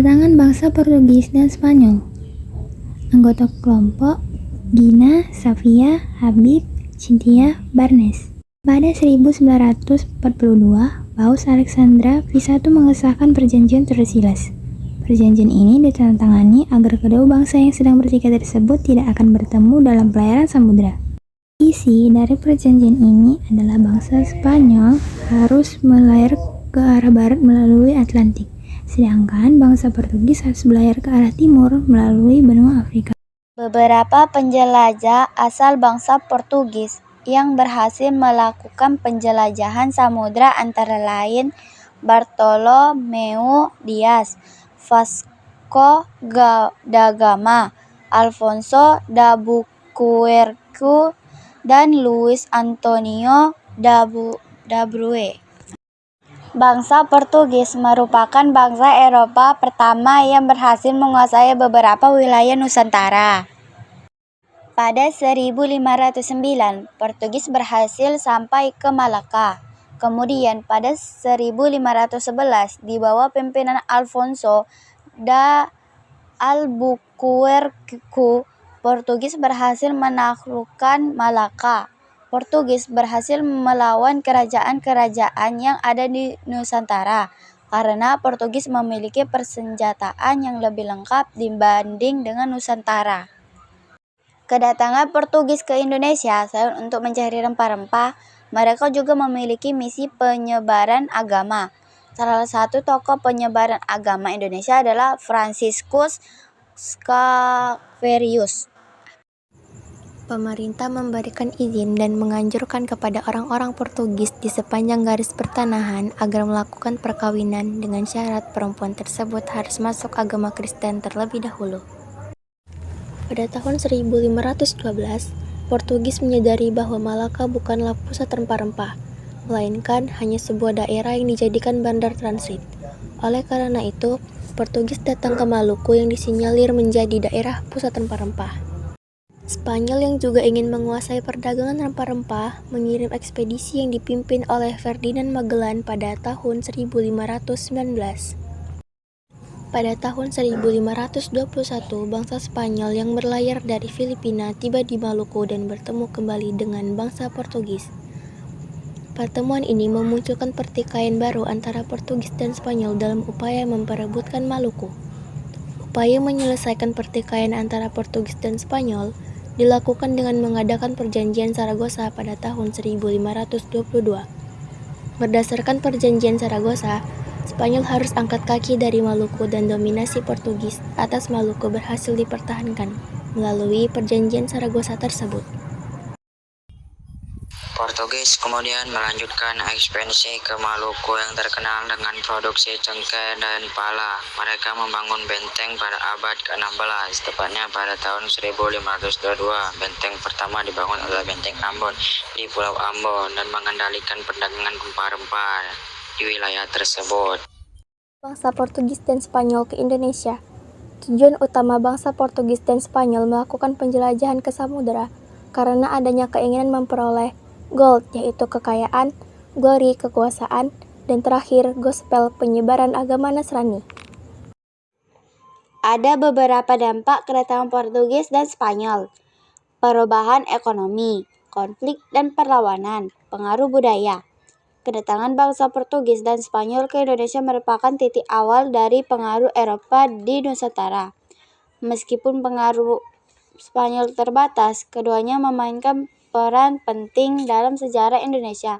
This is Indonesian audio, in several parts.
Kedatangan bangsa Portugis dan Spanyol. Anggota kelompok Gina, Safia, Habib, Cynthia, Barnes. Pada 1942, Paus Alexandra V mengesahkan Perjanjian Tordesillas. Perjanjian ini ditandatangani agar kedua bangsa yang sedang bertikai tersebut tidak akan bertemu dalam pelayaran samudera. Isi dari perjanjian ini adalah bangsa Spanyol harus melayar ke arah barat melalui Atlantik, sedangkan bangsa Portugis harus berlayar ke arah timur melalui benua Afrika. Beberapa penjelajah asal bangsa Portugis yang berhasil melakukan penjelajahan samudra antara lain Bartolomeu Dias, Vasco da Gama, Alfonso da Albuquerque, dan Luis Antonio da Brue. Bangsa Portugis merupakan bangsa Eropa pertama yang berhasil menguasai beberapa wilayah Nusantara. Pada 1509, Portugis berhasil sampai ke Malaka. Kemudian pada 1511, di bawah pimpinan Alfonso da Albuquerque, Portugis berhasil menaklukkan Malaka. Portugis berhasil melawan kerajaan-kerajaan yang ada di Nusantara karena Portugis memiliki persenjataan yang lebih lengkap dibanding dengan Nusantara. Kedatangan Portugis ke Indonesia selain untuk mencari rempah-rempah, mereka juga memiliki misi penyebaran agama. Salah satu tokoh penyebaran agama Indonesia adalah Franciscus Xaverius. Pemerintah memberikan izin dan menganjurkan kepada orang-orang Portugis di sepanjang garis pertanahan agar melakukan perkawinan dengan syarat perempuan tersebut harus masuk agama Kristen terlebih dahulu. Pada tahun 1512, Portugis menyadari bahwa Malaka bukanlah pusat rempah-rempah, melainkan hanya sebuah daerah yang dijadikan bandar transit. Oleh karena itu, Portugis datang ke Maluku yang disinyalir menjadi daerah pusat rempah-rempah. Spanyol yang juga ingin menguasai perdagangan rempah-rempah mengirim ekspedisi yang dipimpin oleh Ferdinand Magellan pada tahun 1519. Pada tahun 1521, bangsa Spanyol yang berlayar dari Filipina tiba di Maluku dan bertemu kembali dengan bangsa Portugis. Pertemuan ini memunculkan pertikaian baru antara Portugis dan Spanyol dalam upaya memperebutkan Maluku. Upaya menyelesaikan pertikaian antara Portugis dan Spanyol dilakukan dengan mengadakan Perjanjian Saragossa pada tahun 1522. Berdasarkan Perjanjian Saragossa, Spanyol harus angkat kaki dari Maluku dan dominasi Portugis atas Maluku berhasil dipertahankan melalui Perjanjian Saragossa tersebut. Portugis kemudian melanjutkan ekspedisi ke Maluku yang terkenal dengan produksi cengkeh dan pala. Mereka membangun benteng pada abad ke-16, tepatnya pada tahun 1522. Benteng pertama dibangun oleh Benteng Ambon di Pulau Ambon dan mengendalikan perdagangan rempah-rempah di wilayah tersebut. Bangsa Portugis dan Spanyol ke Indonesia. Tujuan utama bangsa Portugis dan Spanyol melakukan penjelajahan ke samudera karena adanya keinginan memperoleh gold, yaitu kekayaan, glory, kekuasaan, dan terakhir gospel, penyebaran agama Nasrani. Ada beberapa dampak kedatangan Portugis dan Spanyol. Perubahan ekonomi, konflik dan perlawanan, pengaruh budaya. Kedatangan bangsa Portugis dan Spanyol ke Indonesia merupakan titik awal dari pengaruh Eropa di Nusantara. Meskipun pengaruh Spanyol terbatas, keduanya memainkan peran penting dalam sejarah Indonesia,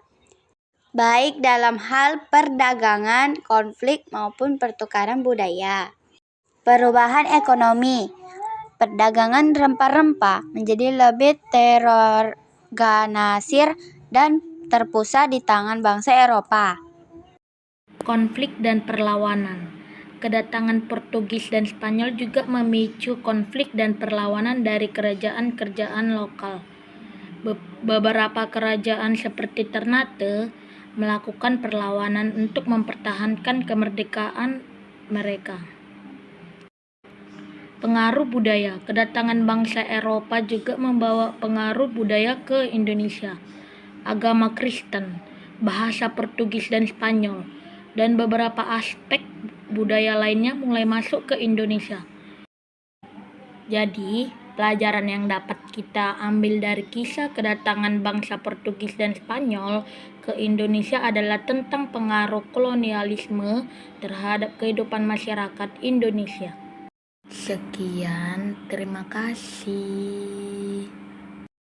baik dalam hal perdagangan, konflik, maupun pertukaran budaya. Perubahan ekonomi. Perdagangan rempah-rempah menjadi lebih terorganisir dan terpusat di tangan bangsa Eropa. Konflik dan perlawanan. Kedatangan Portugis dan Spanyol juga memicu konflik dan perlawanan dari kerajaan-kerajaan lokal. Beberapa kerajaan seperti Ternate melakukan perlawanan untuk mempertahankan kemerdekaan mereka. Pengaruh budaya. Kedatangan bangsa Eropa juga membawa pengaruh budaya ke Indonesia. Agama Kristen, bahasa Portugis dan Spanyol, dan beberapa aspek budaya lainnya mulai masuk ke Indonesia. Jadi, pelajaran yang dapat kita ambil dari kisah kedatangan bangsa Portugis dan Spanyol ke Indonesia adalah tentang pengaruh kolonialisme terhadap kehidupan masyarakat Indonesia. Sekian, terima kasih.